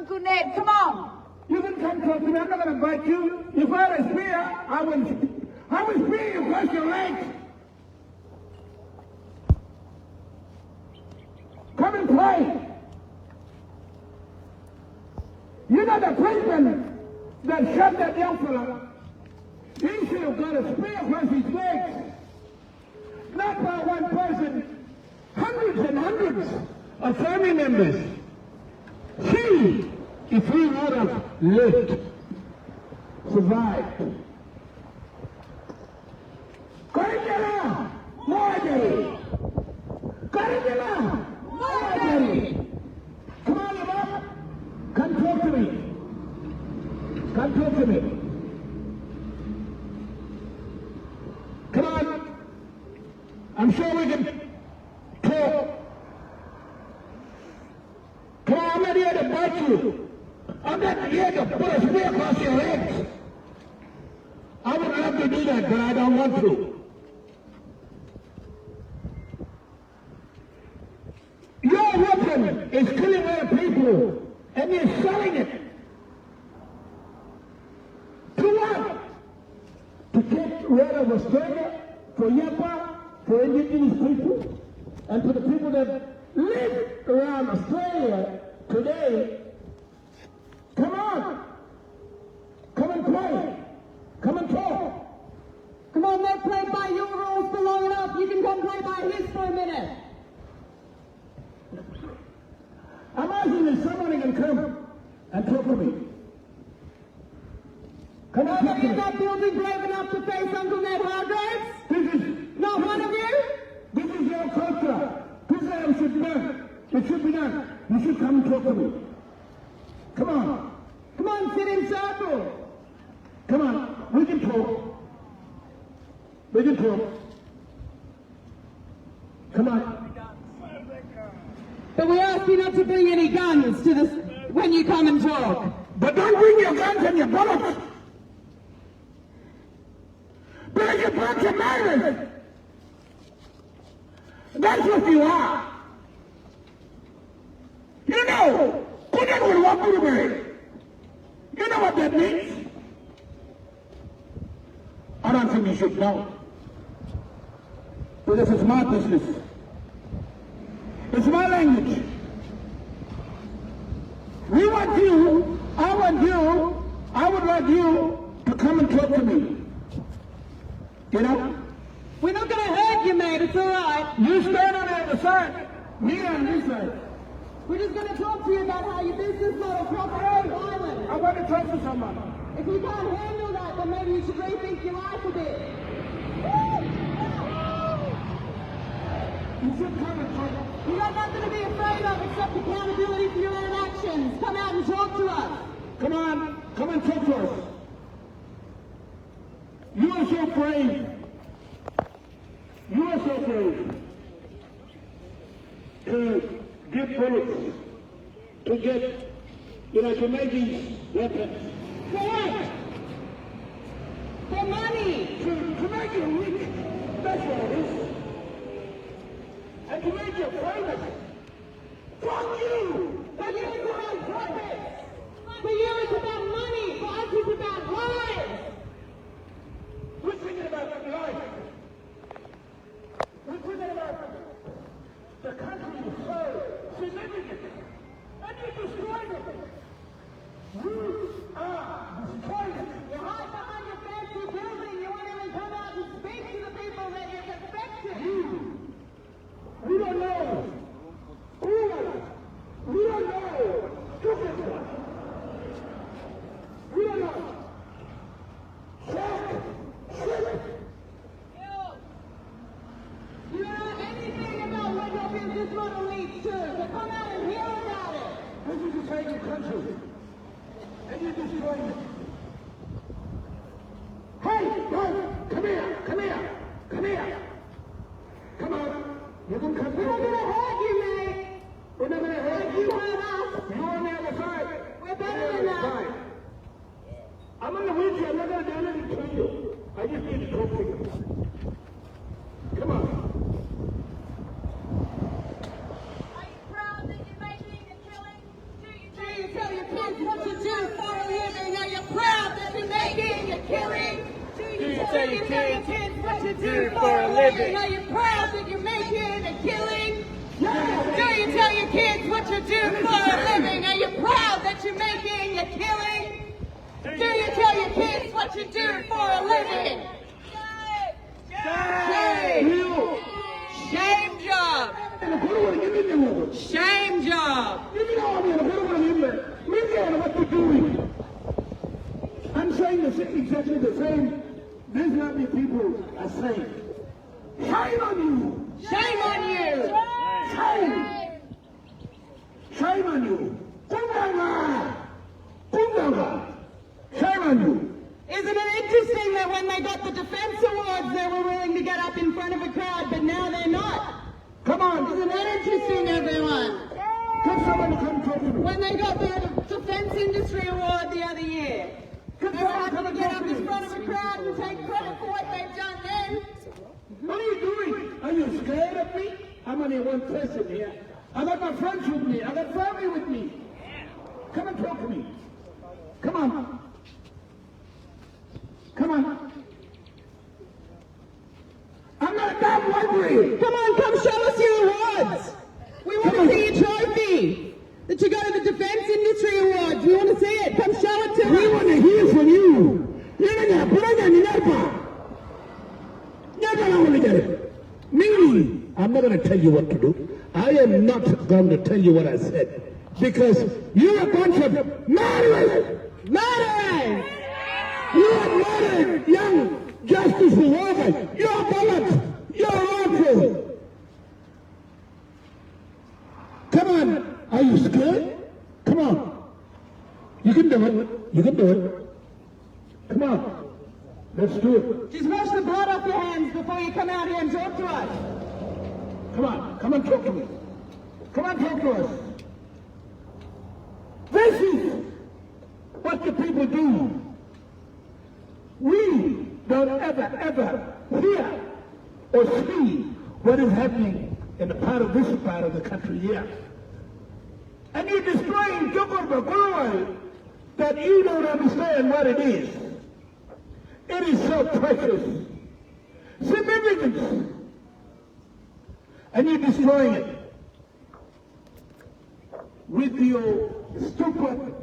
Uncle Ned. Come on. You can come talk to me. I'm not going to bite you. If I had a spear, I would spear you across your legs. Come and play. You know the policeman that shot that young fella? He should have got a spear across his legs. Not by one person. Hundreds and hundreds of family members. See if he would have lived, survived. Cari Keadilan, Marjorie. Cari Keadilan, Marjorie. Come on, Eva. Come talk to me. Come talk to me. Come on. I'm sure we can talk. Come on, I'm not here to bite you. I'm not here to put a spear across your legs. I would love to do that, but I don't want to. Your weapon is killing other people, and you're selling it. To what? To get rid of Australia, for Yapa, for indigenous people, and for the people that live around Australia today. Come on. Come and play. Come and talk. Come on, they've played by your rules for long enough. You can come play by his for a minute. I'm asking if somebody can come and talk to me. Come on, nobody in that building brave enough to face Uncle Ned Hargraves? This is not one of you? This is your culture. This is how it should be done. It should be done. You should come and talk to me. Come on. Come on, sit in circle. Come on. We can talk. We can talk. Come on. But we ask you not to bring any guns to this when you come and talk. But don't bring your guns and your bullets. Bring your bunch of murderers. That's what you are. You know, couldn't would walk to the grave. You know what that means? I don't think you should know. Because it's my business. It's my language. We want you, I want you, I would like you to come and talk to me. You know? We're not going to hurt you, mate. It's all right. You stand on the other side. Me on this side. We're just going to talk to you about how your business model prospers in Ireland. I want to talk to someone. If you can't handle that, then maybe you should rethink your life a bit. You should come and talk. You got nothing to be afraid of except accountability for your own actions. Come out and talk to us. Come on. Come and talk to us. You are so brave. You are so brave to get bullets, to get, to make these weapons. For what? For money. To make you rich. That's what it is. And to make you famous. Fuck you! For you it's about profit. For you it's about money. For us it's about lives. We're thinking about life. We're thinking about the country is so significant. And you destroyed it. You are destroying it. You hide behind your fancy building. You won't even come out and speak to the people that you've affected. We don't know. We don't know. Stupid one. We don't know. You don't know anything about what your business model leads to, so come out and hear about it. This is a sacred country. And you're destroying it. Hey, no, come here, come here, come here. Come on. You can come We're not going to hurt you, mate. We're not going to hurt You hurt us. You're on the other side. We're better than that. I'm on the wheelchair. I'm not going to do anything to you. I just need to talk to you. Come on. Are you proud that you're making a killing? Do you tell your tell your kids what you do for a living? Are you proud that you're making a killing? Do you tell your kids what you do for a living? Are you proud that you're making a killing? Do you tell your kids what you do for a living? Shame! Shame job! Shame job! I'm saying exactly the same. These lovely people are saying, shame on you! Shame on you! Shame! Shame on you! Kundanga! Kundanga! Shame on you! Isn't it interesting that when they got the Defense Awards, they were willing to get up in front of a crowd, but now they're not? Come on! Isn't that interesting, everyone? Get someone to come talk to me. When they got the Defense Industry Award the other year, they're happy to get up in front of a crowd and take credit for what they've done then. What are you doing? Are you scared of me? I'm only one person here. I got my friends with me. I got family with me. Come and talk to me. Come on. Come on. I'm not that hungry. Come on, come show us your awards. We want to see your trophy that you got at the Defense Industry Awards. We want to see it. Come show it to us. We want to hear from you. Never going to get it. Meaning, I'm not going to tell you what to do. I am not going to tell you what I said. Because you're a bunch of murderers. Murderers! You have murdered young Justice Warren. You're bullets. You're wrongful. Come on. Are you scared? Come on. You can do it. You can do it. Come on. Let's do it. Just wash the blood off your hands before you come out here and talk to us. Come on. Come and talk to me. Come and talk to us. This is what the people do. We don't ever hear or see what is happening in this part of the country here. And you're destroying Jogo that you don't understand what it is. It is so precious, significant, and you're destroying it with your stupid,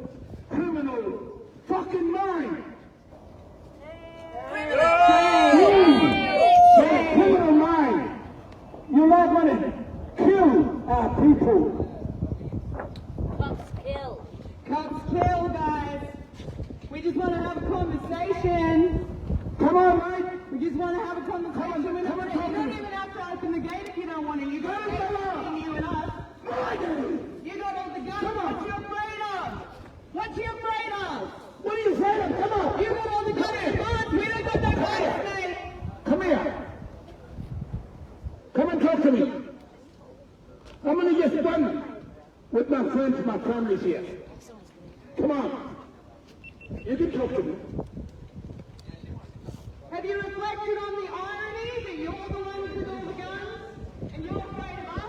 criminal, fucking mind. Your criminal mind. You not want to kill our people. Cops kill. Cops kill, guys. We just want to have a conversation. Come on, Mike. We just want to have a conversation. You don't even have to open the gate if you don't want to. You got between you and us. You got all the guns. Come on. What you afraid of? What you afraid of? What are you afraid of? Come on. You got all the guns and guns. We don't got that guns, mate. Come here. Come and talk to me. I'm going to get done with my friends, my families here. Come on. You can talk to me. Have you reflected on the irony that you're the ones with all the guns and you're afraid of us?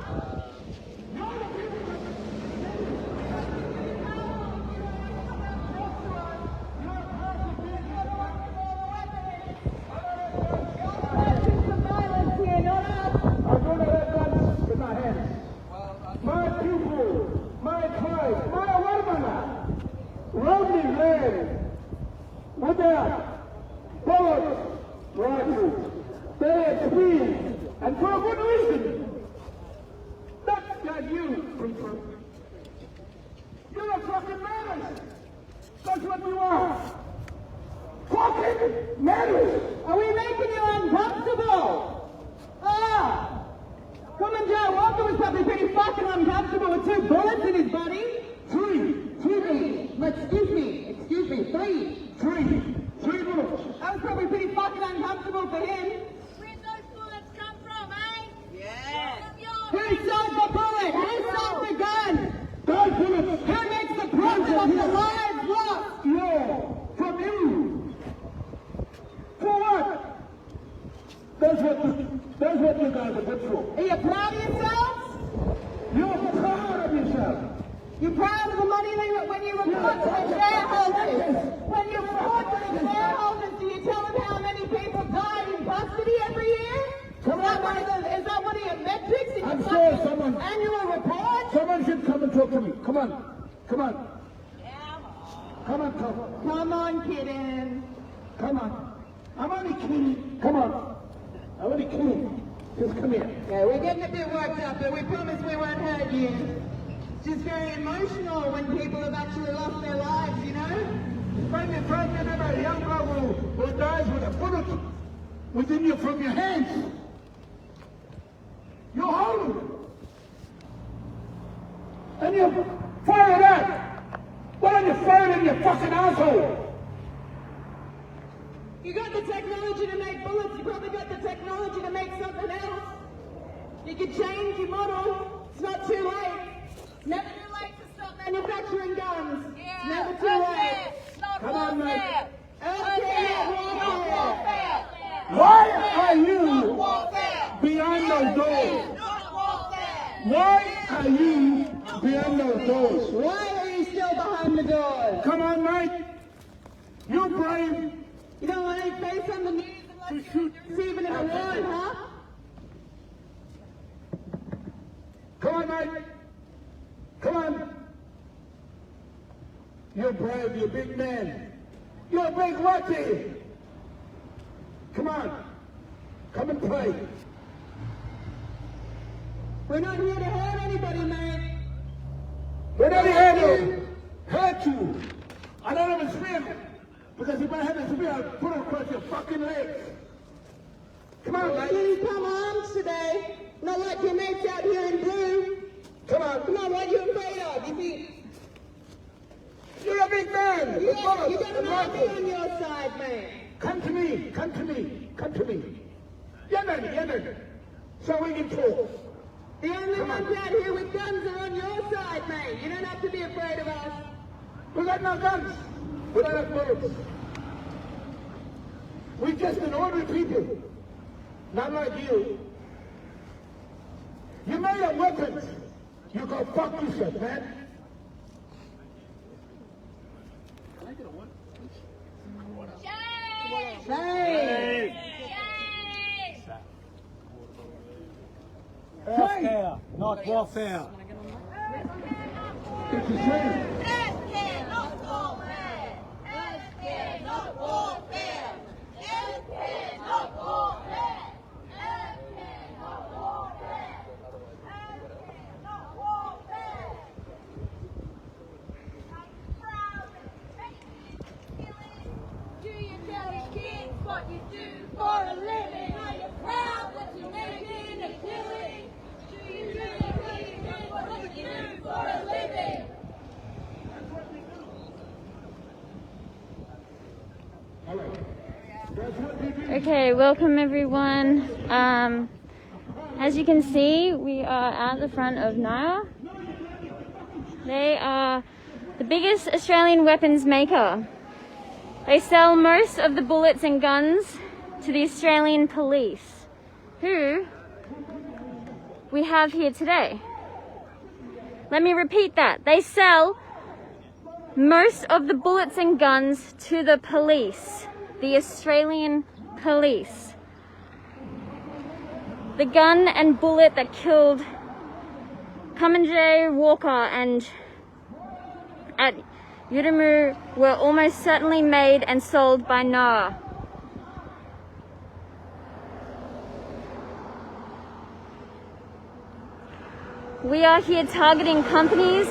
I'm going to have guns with my hands. My people, my tribe, my women, roaming land with their bullets, rifles, their speed, and for a good reason. Not like you, people. You're a fucking murderers. That's what you are. Fucking murderers. Are we making you uncomfortable? Ah! Commandant Walker was probably pretty fucking uncomfortable with 2 bullets in his body. Three. Excuse me, 3. Three bullets. That was probably pretty fucking uncomfortable for him. Where'd those bullets come from, eh? Yeah. From your Who sold the bullet? Who sold the gun? Those bullets. Who makes the profit of the lives lost? No, from you. For what? That's what you guys are good for. Are you proud of yourselves? You're proud of yourself. You're proud of the money when you report to the shareholders. When you report to the shareholders, do you tell them how many people is that one of your metrics in I'm your sure fucking someone- annual report? Someone should come and talk to me. Come on. Come on. Come on, come on. Come on, kitten. Come on. I'm only kidding. Come on. I'm only kidding. Just come here. Yeah, we're getting a bit worked up, but we promise we won't hurt you. It's just very emotional when people have actually lost their lives, you know? When you find another young girl who dies with a bullet within you from your hands, you hold it. And you fire it out. Why don't you fire it in your fucking asshole? You got the technology to make bullets, you probably got the technology to make something else. You can change your model. It's not too late. It's never too late to stop manufacturing guns. It's never too late. Come on, mate. Warfare. Why are you behind those doors? Why are you behind those doors? Why are you still behind the doors? Come on, mate. You brave. You don't want any face on the news unless you're receiving an award, huh? Come on, mate. Come on. You're brave. You're a big man. You're a big lucky. Come on. Come and play. We're not here to hurt anybody, mate. We're not here to hurt you. I don't have a spear. Because if I had a spear, I'd put it across your fucking legs. Come on, You mate. didn't come armed today. Not like your mates out here in blue. Come on. Come on, what are you afraid of? You think You're a big man. you got an army on your side, mate? Come to me. Come to me. Come to me. Yemen. So we can talk. The only ones out here with guns are on your side, mate. You don't have to be afraid of us. We got no guns. We don't have bullets. We're just an ordinary people. Not like you. You made up weapons. You go fuck yourself, man. Hey! Healthcare, not warfare. It's a shame. Healthcare, not warfare. Healthcare, not warfare. Healthcare, not warfare. Healthcare, not warfare. Healthcare, not warfare. I'm proud of making killing. Do you tell your kids what you do for a living? Are you proud that you're making a killing? Do you tell your kids what you do for a living? Okay, welcome everyone. As you can see, we are at the front of Naya. They are the biggest Australian weapons maker. They sell most of the bullets and guns to the Australian police, who we have here today. Let me repeat that. They sell most of the bullets and guns to the police, the Australian police. The gun and bullet that killed Kamanjay Walker and at Yudamu were almost certainly made and sold by NAR. We are here targeting companies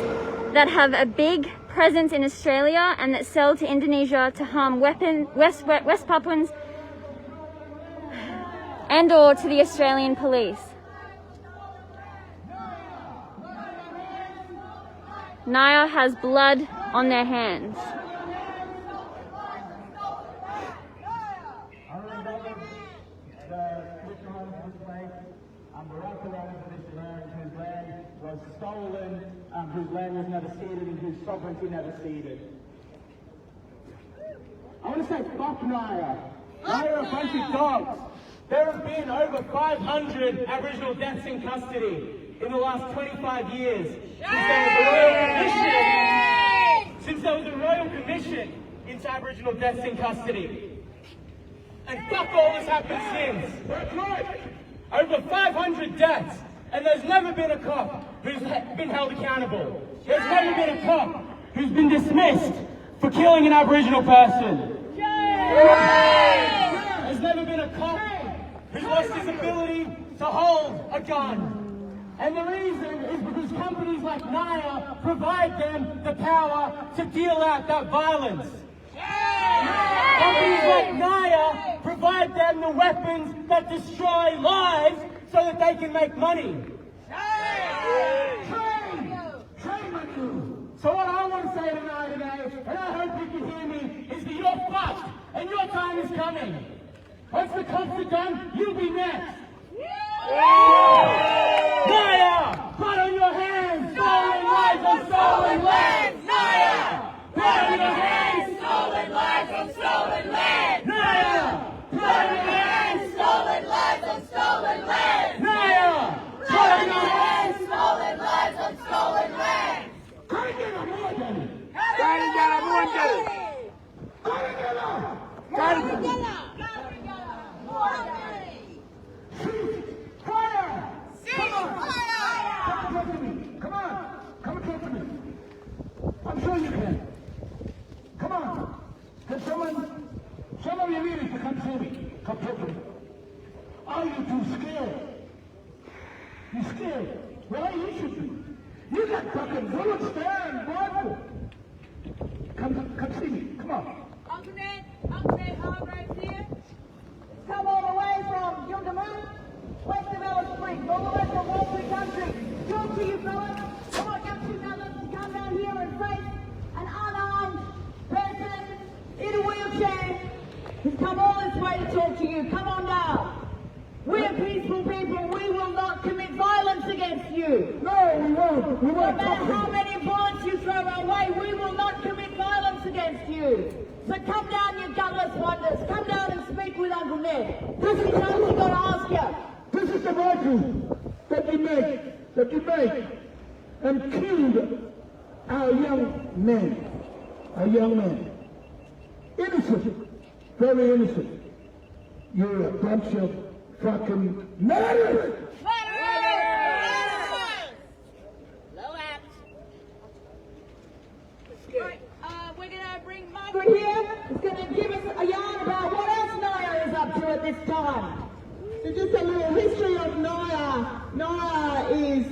that have a big presence in Australia and that sell to Indonesia to harm West Papuans and or to the Australian police. Naya has blood on their hands. Was stolen, whose land was never ceded and whose sovereignty never ceded. I want to say fuck Naya. Naya are a bunch of dogs. There have been over 500 Aboriginal deaths in custody in the last 25 years since there was a royal commission into Aboriginal deaths in custody. And fuck all that's happened since. That's right. Over 500 deaths, and there's never been a cop who's been held accountable. There's never been a cop who's been dismissed for killing an Aboriginal person. There's never been a cop who's lost his ability to hold a gun. And the reason is because companies like Naya provide them the power to deal out that violence. Companies like Naya provide them the weapons that destroy lives so that they can make money. So what I want to say tonight today, and I hope you can hear me, is that you're fucked and your time is coming. Once the cops are done, you'll be next. Naya, blood on your hands, stolen lives on stolen land. Naya, blood on your hands, stolen lives on stolen land. Naya, blood on your hands, stolen lives on stolen land. Naya, blood on your hands, stolen lives on stolen land. Cari Keadilan fire! Come to me. Come on. Come and talk to me. I'm sure you can. Come on. Can some of you leaders to come see me? Come talk to me. Are you too scared? You scared? Well, you should be. You got fucking bullets there and rifle. Come see me. Come on. Uncle Ned Hargraves here. Come all the way from Yungamoon, west of Alice Springs, all the way from Walkley Country. Talk to you fellas. Come on, young two fellas, to come down here and face an unarmed person in a wheelchair who's come all this way to talk to you. Come on down. We're peaceful people. We will not commit violence against you. No, we won't. We No won't matter talk how to you. many bullets you throw our way, we will not commit violence against you. So come down, you gutless wonders. Come down and speak with Uncle Ned. This is something we've got to ask you. This is the rifle that you made and killed our young men. Innocent, very innocent. You're a bunch of fucking murderers! Right, we're going to bring Margaret here. Who's going to give us a yarn about what else Naya is up to at this time. So just a little history of Naya. Naya is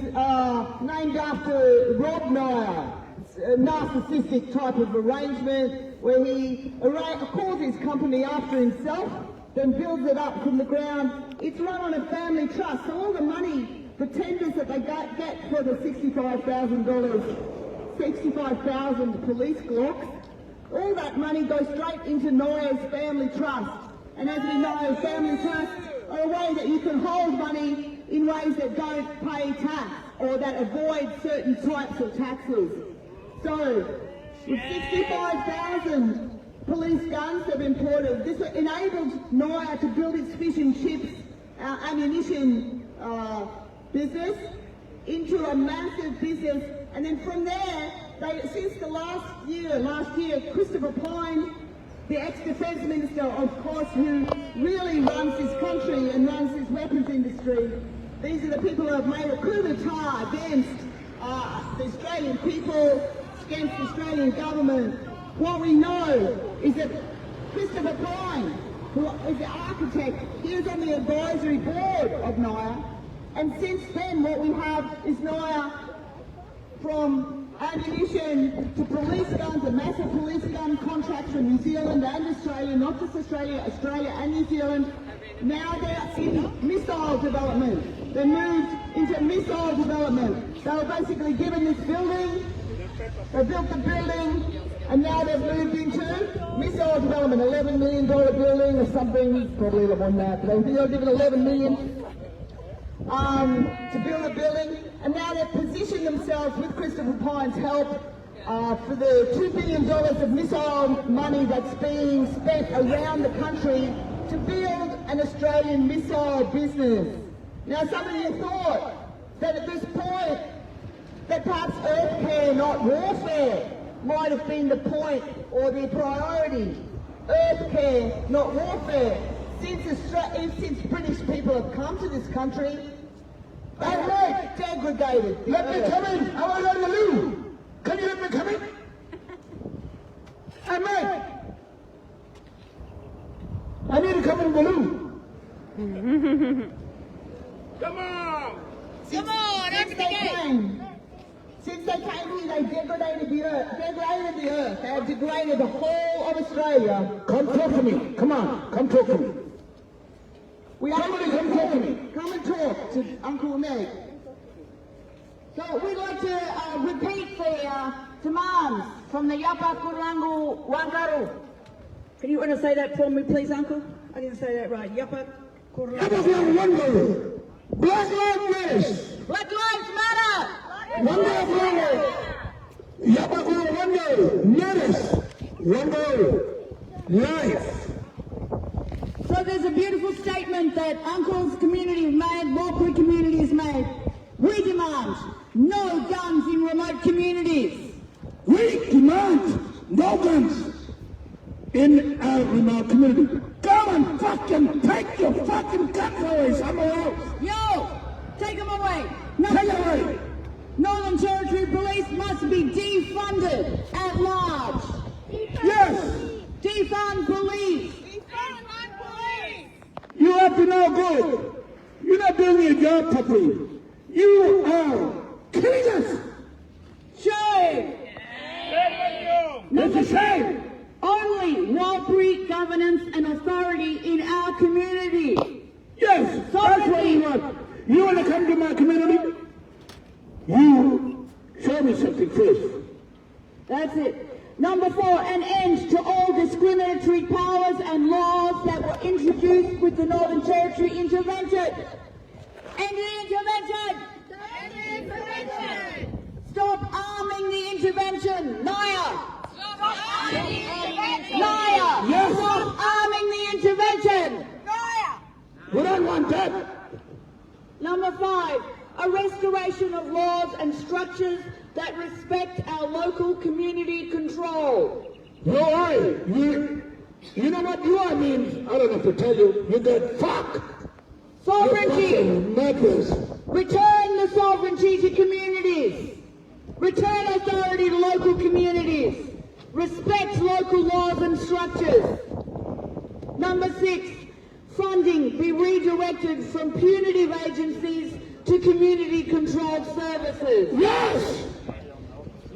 named after Rob Naya. It's a narcissistic type of arrangement where he calls his company after himself, then builds it up from the ground. It's run on a family trust, so all the money, the tenders that they get for the $65,000 police Glocks, all that money goes straight into Naya's family trust. And as we know, family trusts are a way that you can hold money in ways that don't pay tax or that avoid certain types of taxes. So, with 65,000 police guns have been imported, this enabled Naya to build its fish and chips ammunition business into a massive business. And then from there, since the last year, Christopher Pyne, the ex-defence minister, of course, who really runs this country and runs this weapons industry, these are the people who have made a coup d'etat against the Australian people, against the Australian government. What we know is that Christopher Pyne, who is the architect, he is on the advisory board of Naya, and since then what we have is Naya, from ammunition to police guns, a massive police gun contract from New Zealand and Australia, not just Australia and New Zealand. Now they're in missile development. They moved into missile development. They were basically given this building, they built the building, and now they've moved into missile development, $11 million building or something, probably a lot more than that, but they were given $11 million to build a building, and now they've positioned themselves with Christopher Pyne's help for the $2 billion of missile money that's being spent around the country to build an Australian missile business. Now some of you thought that at this point that perhaps earth care, not warfare, might have been the point or the priority. Earth care, not warfare. Since British people have come to this country, they have degraded. Let me come in. I was on the loo. Can you let me come in? Hey, mate. I need to come in the loo. Come on. Come on, open the gate. Since they came here, they degraded the earth. They have degraded the whole of Australia. Come talk to me. Come on. Come talk to me. Somebody come talk to me. Come and talk to Uncle Meg. So we'd like to repeat the demands from the Yapa Kurangu Wangaru. Can you want to say that for me, please, Uncle? I didn't say that right. Yapa Kurangu. Yapa Kurangu Wangaru. Black Lives Matter. Black Lives Matter. Wangaru. Yapa Kurangu Wangaru. Matters. Wangaru. Life. So there's a beautiful statement that Uncle's community has made, Walkley community has made. We demand no guns in remote communities. We demand no guns in our remote community. Go and fucking take your fucking guns away somewhere else. Yo, take them away. Take them away. Northern Territory Police must be defunded at large. Yes. Defund police. You have to know good. You're not doing your job properly. You are killing us. Shame. It's a shame. Only Warlpiri governance and authority in our community. Yes, that's what you want. You want to come to my community? You show me something first. That's it. Number 4, an end to all discriminatory powers and laws that were introduced with the Northern Territory intervention. End the intervention! End the intervention! Stop arming the intervention! Naya! Stop arming the intervention! Naya! Yes. Stop arming the intervention! Naya! We don't want that. Number 5, a restoration of laws and structures that respect our local community control. No, you know what you are means? I don't have to tell you. You get fuck. Sovereignty. Matters. Return the sovereignty to communities. Return authority to local communities. Respect local laws and structures. Number 6, funding be redirected from punitive agencies to community-controlled services. Yes.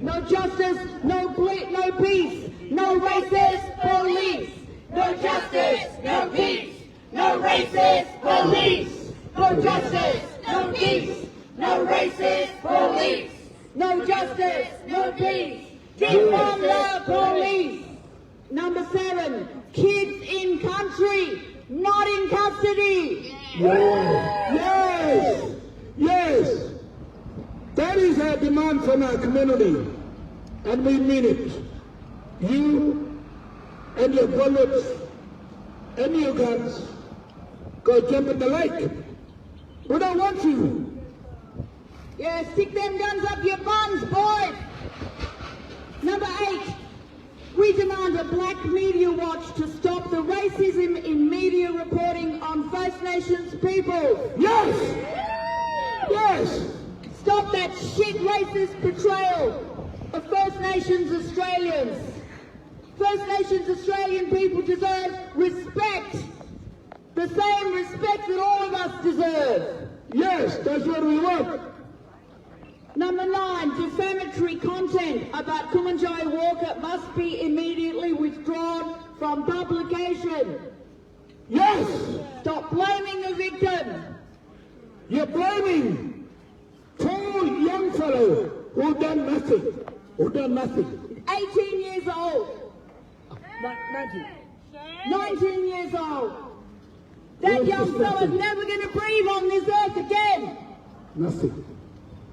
No justice, no peace, no racist police. No justice, no peace, no racist police. No justice, No peace, no racist police. no justice, no peace. Defund the police. Number 7, kids in country, not in custody. Yes. Yes. That is our demand from our community, and we mean it. You and your bullets and your guns go jump in the lake. We don't want you. Yeah, stick them guns up your buns, boys. Number 8, we demand a black media watch to stop the racism in media reporting on First Nations people. Yes. Yes. Stop that shit racist portrayal of First Nations Australians. First Nations Australian people deserve respect. The same respect that all of us deserve. Yes, that's what we want. Number 9, defamatory content about Kumanjai Walker must be immediately withdrawn from publication. Yes. Stop blaming the victim. You're blaming poor young fellow who done nothing. 18 years old. 19 years old. That young fella's never going to breathe on this earth again. Nothing.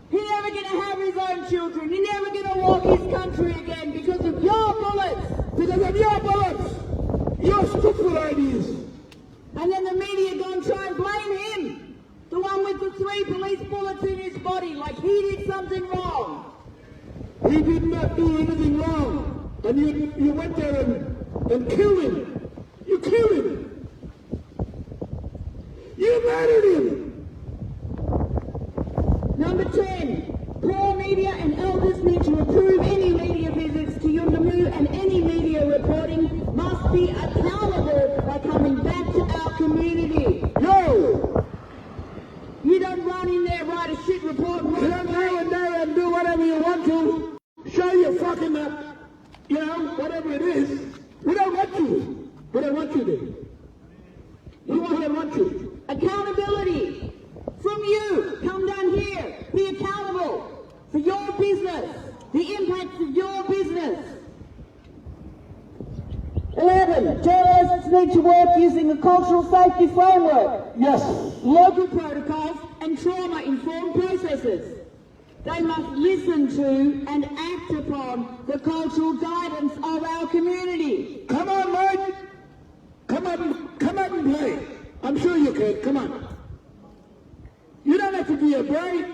He's never going to have his own children. He's never going to walk his country again because of your bullets. Because of your bullets. Your stupid ideas. And then the media go and try and blame him. The one with the 3 police bullets in his body, like he did something wrong. He did not do anything wrong. And you went there and killed him. You killed him. murdered him. Number 10, poor media and elders need to approve any media visits to Yuendamu, and any media reporting must be accountable by coming back to our community. Yo! You don't run in there, write a shit report, and You don't go in there and do whatever you want to. Show your fucking, whatever it is. We don't want you. We don't want you there. We don't want you. accountability from you. Come down here. Be accountable for your business, the impacts of your business. 11. Journalists need to work using a cultural safety framework. Yes. Local protocols and trauma-informed processes. They must listen to and act upon the cultural guidance of our community. Come on, mate. Come up and play. I'm sure you can. Come on. You don't have to be afraid.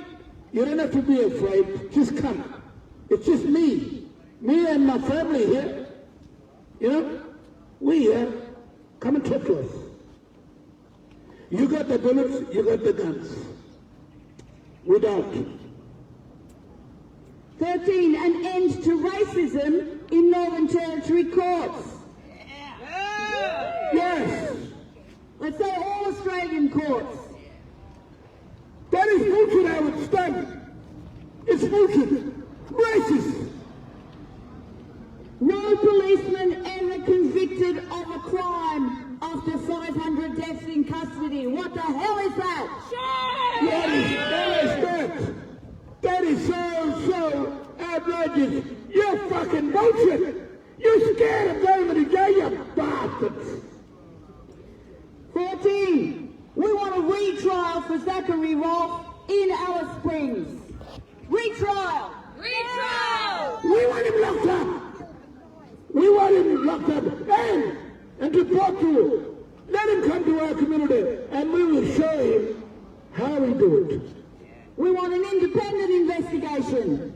You don't have to be afraid. Just come. It's just me. Me and my family here. You know? We here. Come and talk to us. You got the bullets, you got the guns. We don't. 13. An end to racism in Northern Territory courts. Yes. Let's say all Australian courts. That is bullshit, I would stand. It's bullshit. Racist. No policeman ever convicted of a crime after 500 deaths in custody. What the hell is that? That is so outrageous. You're fucking bullshit. You're scared of going to jail, you bastards. 14. We want a retrial for Zachary Rolfe in Alice Springs. Retrial! Retrial! We want him locked up. We want him locked up and to talk to him. Let him come to our community and we will show him how we do it. We want an independent investigation.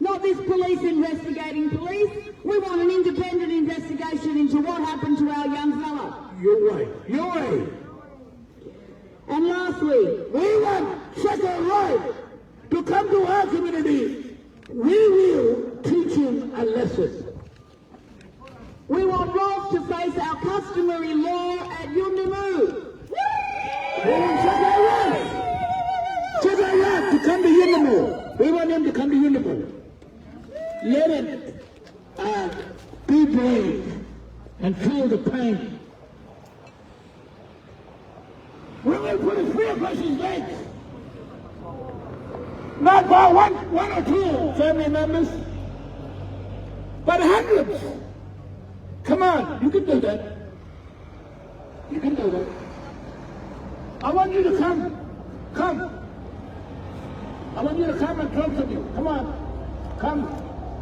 Not this police investigating police. We want an independent investigation into what happened to our young fella. You're right. You're right. And lastly, We want Second Right to come to our community. We will teach him a lesson. we want Rolfe to face our customary law at Yuendamu. We want Second Right to come to Yuendamu. We want him to come to Yuendamu. Let him be brave and feel the pain. We will put a spear across his legs. Not by one or two family members, but hundreds. Come on, you can do that. You can do that. I want you to come. Come. I want you to come and talk to me. Come on. Come.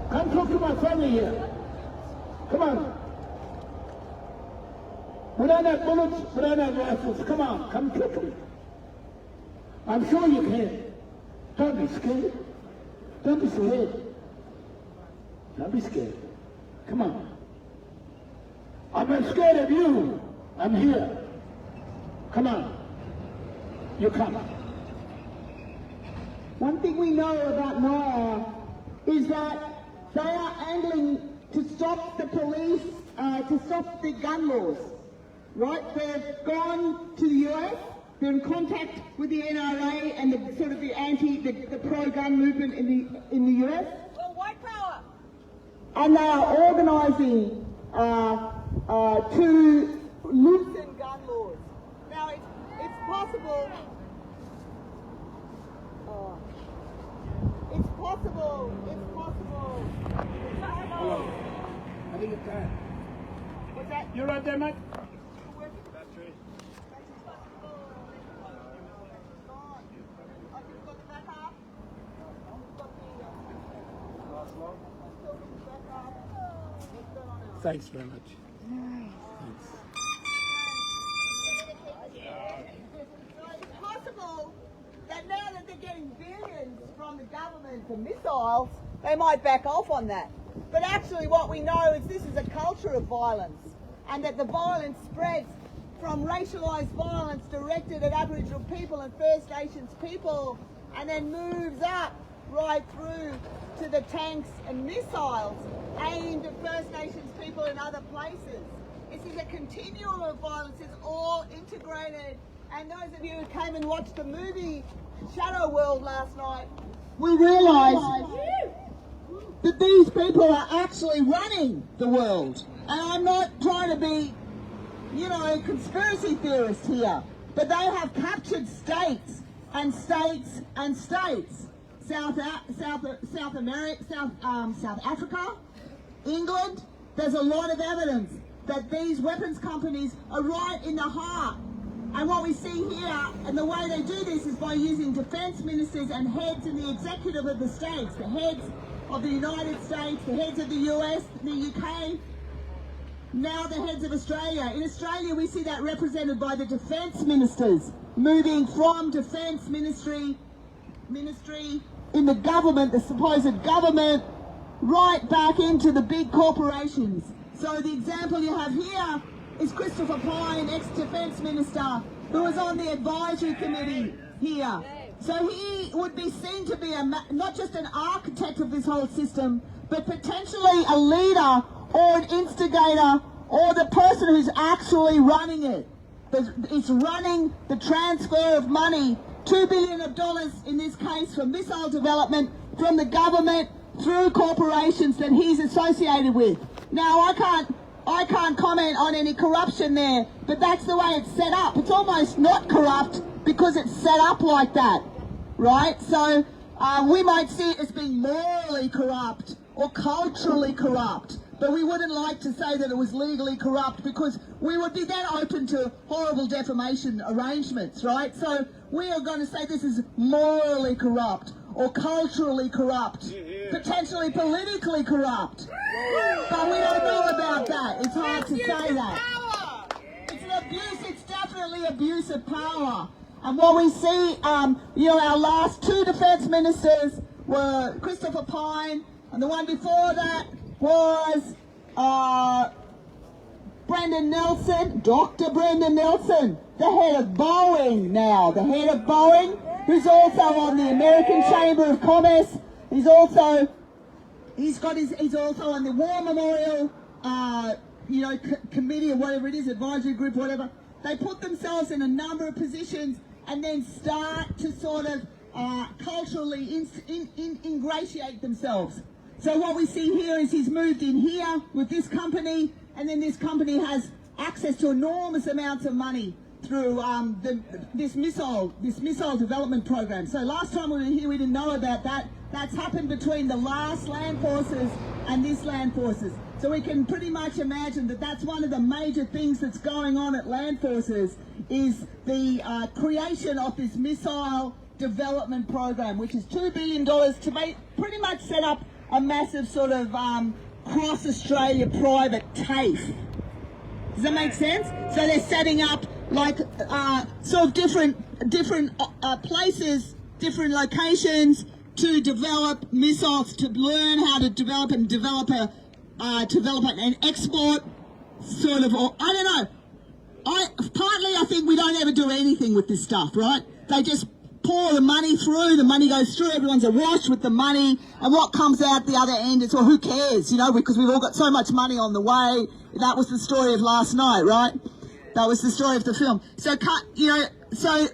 Come talk to my family here. Come on. We don't have bullets, we don't have rifles. Come on, come talk to me. I'm sure you can. Don't be scared. Don't be scared. Don't be scared. Come on. I'm not scared of you. I'm here. Come on. You come. One thing we know about Naya is that they are angling to stop the police, to stop the gun laws. Right? They've gone to the US. They're in contact with the NRA and the sort of the pro-gun movement in the US. Well, white power! And they are organising to loosen gun laws. Now, it's possible. It's possible. I think it's time. What's that? You right there, Mike? Thanks very much. Thanks. It's possible that now that they're getting billions from the government for missiles, they might back off on that. But actually what we know is this is a culture of violence, and that the violence spreads from racialised violence directed at Aboriginal people and First Nations people, and then moves up right through to the tanks and missiles aimed at First Nations people in other places. This is a continuum of violence. It's all integrated. And those of you who came and watched the movie Shadow World last night will realise that these people are actually running the world. And I'm not trying to be, you know, a conspiracy theorist here, but they have captured states and states and states. South Africa, England. There's a lot of evidence that these weapons companies are right in the heart. And what we see here, and the way they do this is by using defence ministers and heads in the executive of the states, the heads of the United States, the heads of the US, the UK, now the heads of Australia. In Australia we see that represented by the defence ministers, moving from defence ministry in the government, the supposed government, right back into the big corporations. So the example you have here is Christopher Pyne, ex-defence minister, who was on the advisory committee here. So he would be seen to be not just an architect of this whole system, but potentially a leader or an instigator or the person who's actually running it. It's running the transfer of money, $2 billion in this case for missile development from the government through corporations that he's associated with. Now I can't comment on any corruption there, but that's the way it's set up. It's almost not corrupt because it's set up like that, right? So we might see it as being morally corrupt or culturally corrupt, but we wouldn't like to say that it was legally corrupt because we would be then open to horrible defamation arrangements, right? So we are going to say this is morally corrupt or culturally corrupt, potentially politically corrupt. But we don't know about that. It's hard to say that. It's an abuse. It's definitely abuse of power. And what we see, you know, our last two defence ministers were Christopher Pyne, and the one before that was Brendan Nelson, Dr. Brendan Nelson, the head of Boeing now, the head of Boeing, who's also on the American Chamber of Commerce. He's also on the War Memorial, you know, committee or whatever it is, advisory group, whatever. They put themselves in a number of positions and then start to sort of culturally ingratiate themselves. So what we see here is he's moved in here with this company, and then this company has access to enormous amounts of money through this missile development program. So last time we were here, we didn't know about that. That's happened between the last land forces and this land forces. So we can pretty much imagine that that's one of the major things that's going on at land forces is the creation of this missile development program, which is $2 billion to pretty much set up a massive sort of cross-Australia private TAFE. Does that make sense? So they're setting up like sort of different places, different locations to develop missiles, to learn how to develop and develop an export sort of, or I don't know. Partly I think we don't ever do anything with this stuff, right? They just pour the money through, the money goes through, everyone's awash with the money, and what comes out the other end is, well, who cares, you know, because we've all got so much money on the way. That was the story of last night, right? That was the story of the film. So, you know, so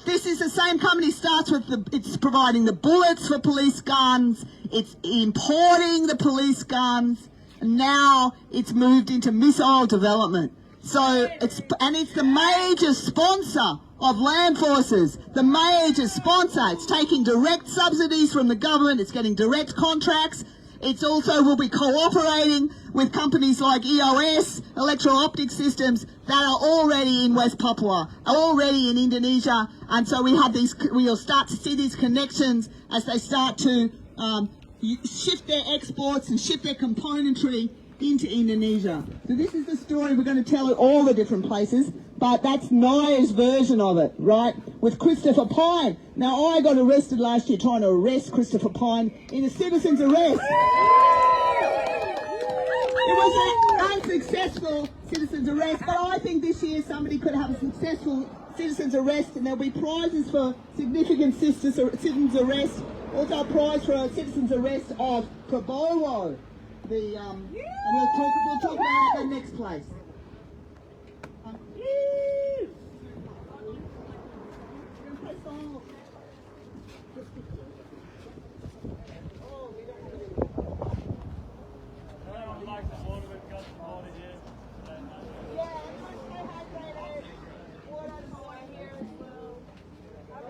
this is the same company, starts with it's providing the bullets for police guns, it's importing the police guns, and now it's moved into missile development. So it's the major sponsor of land forces, the major sponsor. It's taking direct subsidies from the government, it's getting direct contracts. It's also will be cooperating with companies like EOS, Electro-Optic Systems, that are already in West Papua, already in Indonesia. And so we'll start to see these connections as they start to shift their exports and shift their componentry into Indonesia. So this is the story we're going to tell at all the different places, but that's Naya's version of it, right? With Christopher Pyne. Now, I got arrested last year trying to arrest Christopher Pyne in a citizen's arrest. It was was an unsuccessful citizen's arrest, but I think this year somebody could have a successful citizen's arrest, and there'll be prizes for significant citizen's arrest. Also a prize for a citizen's arrest of Kabolo. And we'll talk about the next place.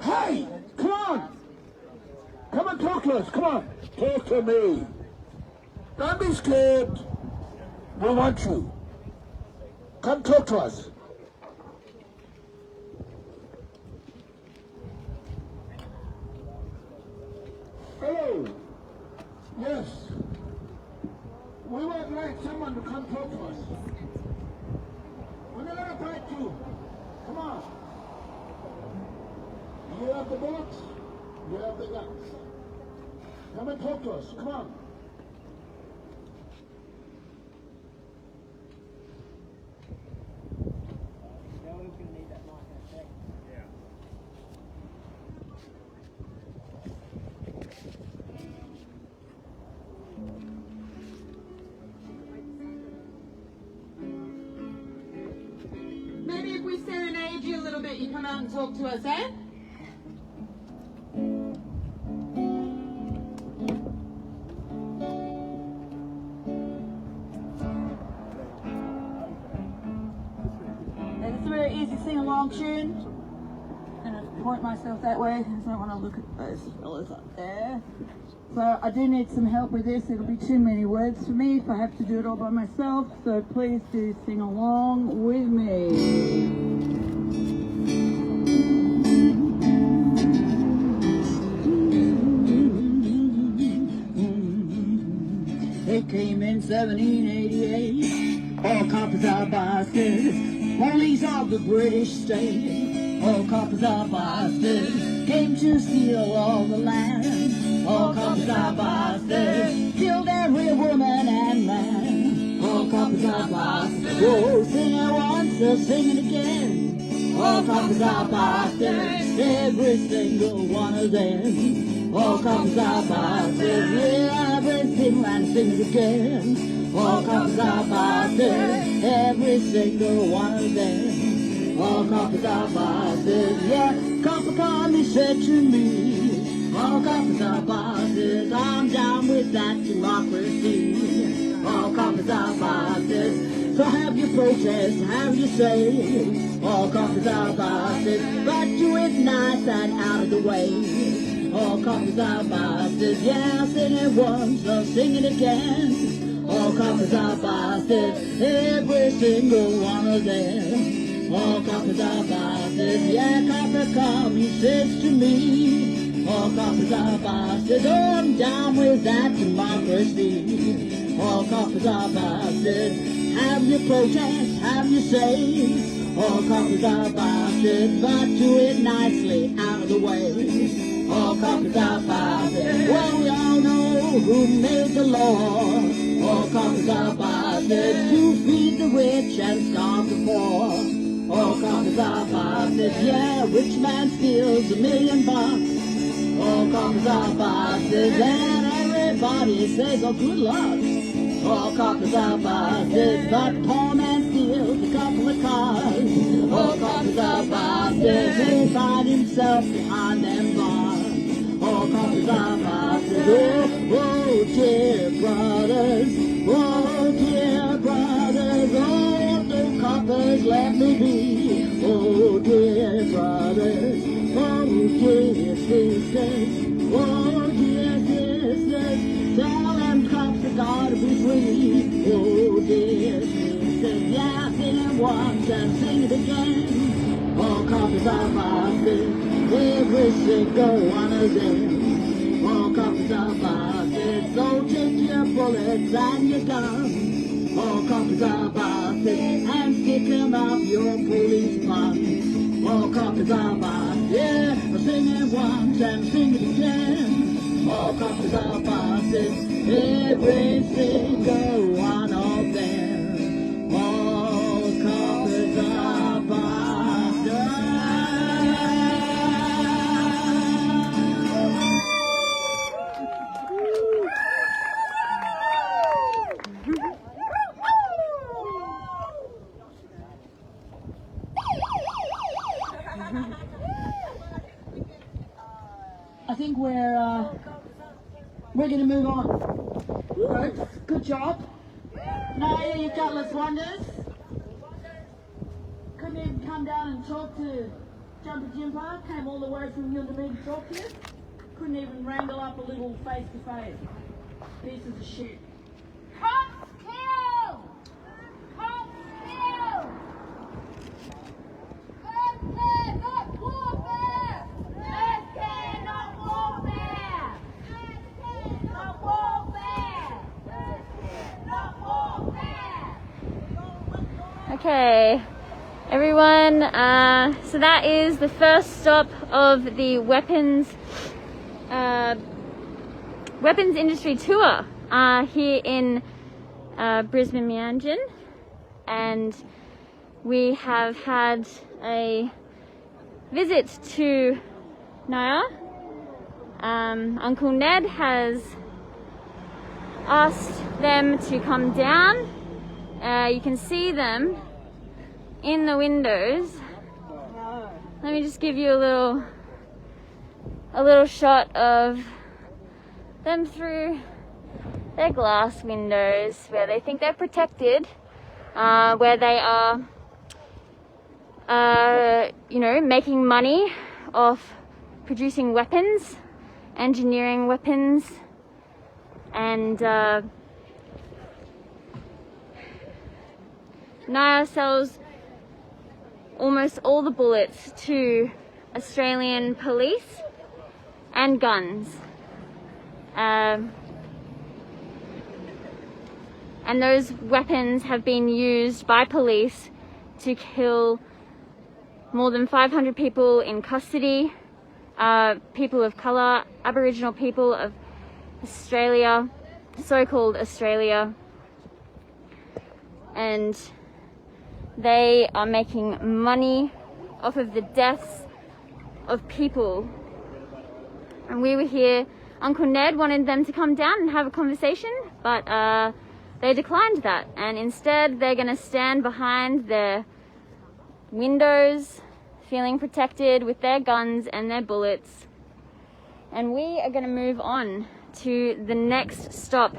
Hey, come on. Come and talk to us. Come on. Talk to me. Don't be scared. We want you. Come talk to us. Hello. Yes. We would like someone to come talk to us. We're not going to fight you. Come on. You have the bullets. You have the guns. Come and talk to us. Come on. Maybe if we serenade you a little bit, you come out and talk to us, eh? It's a very easy sing-along tune. I'm going to point myself that way, because I don't want to look at those fellas up there. So I do need some help with this. It'll be too many words for me if I have to do it all by myself. So please do sing along with me. It came in 1788. All coppers are bastards. Police of the British state. All coppers are bastards. Came to steal all the land. All coppers are bastards. Killed every woman and man. All coppers are bastards. Whoa, sing it once, so sing it again. All coppers are bastards. Every single one of them. All coppers are bastards. Yeah, every single and sing it again. All coppers are bastards. Every single one of them. All coppers are bastards. Yeah, copper calmly said to me, all coppers are bastards. I'm down with that democracy. All coppers are bastards. So have your protest, have your say. All coppers are bastards. But do it nice and out of the way. All coppers are bastards. Yeah, sing it once, so sing it again. All coppers are bastards. Every single one of them. All coppers are bastards. Yeah, copper come, he says to me. All coppers are bastards. Oh, I'm down with that democracy. All coppers are bastards. Have your protest, have your say. All coppers are bastards, but do it nicely out of the way. All coppers are bastards. Well, we all know who made the law. All coppers are bastards. To feed the rich and starve the poor. All coppers are bastards. Yeah, rich man steals $1 million. All coppers are bastards. And everybody says, oh, good luck. All coppers are bastards. But poor man steals a couple of cars. All coppers are bastards. He find himself behind them bars. All coppers are bastards. Oh, oh, dear brothers. Oh, dear brothers. Oh, no coppers, let me be. Oh, dear brothers. Oh, dear sisters. Oh, dear sisters. Tell them cops are gotta be free. Oh, dear sisters. Yeah, sing it once and sing it again. All coppers are bastards. Every single one of them. All coppers are bastards. So take your bullets and your guns. All coppers are bastards. And stick them up your police funds. All coppers are bastards. Yeah, sing it once and sing it again. All coppers are bastards. Every single one of them. we're going to move on. Good job. No, you gutless wonders. Couldn't even come down and talk to Jumper Jimper. Came all the way from Hildermead to talk to you. Couldn't even wrangle up a little face-to-face. Pieces of shit. Cops kill! Cops kill! Healthcare, not warfare! Healthcare, not warfare! Healthcare, not warfare! Healthcare, not warfare! Okay, everyone, so that is the first stop of the weapons industry tour here in Brisbane Meanjin, and we have had a visit to Naya. Uncle Ned has asked them to come down. You can see them in the windows. Let me just give you a little shot of them through their glass windows, where they think they're protected, where they are, making money off producing weapons, engineering weapons, and Naya sells almost all the bullets to Australian police and guns. And those weapons have been used by police to kill more than 500 people in custody, people of colour, Aboriginal people of Australia, so-called Australia, and they are making money off of the deaths of people. And we were here. Uncle Ned wanted them to come down and have a conversation, but they declined that, and instead they're going to stand behind their windows, feeling protected with their guns and their bullets. And we are going to move on to the next stop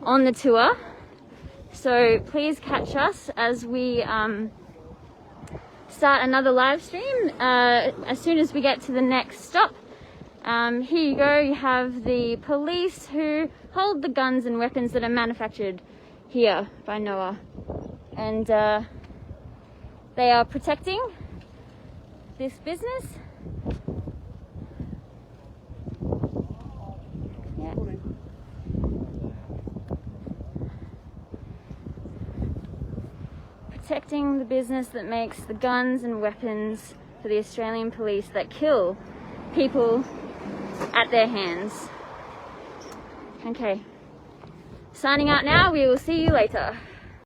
on the tour. So please catch us as we start another live stream as soon as we get to the next stop. Here you go, you have the police who hold the guns and weapons that are manufactured here by Noah. And they are protecting this business. Yeah. Protecting the business that makes the guns and weapons for the Australian police that kill people at their hands. Okay, signing out now. We will see you later.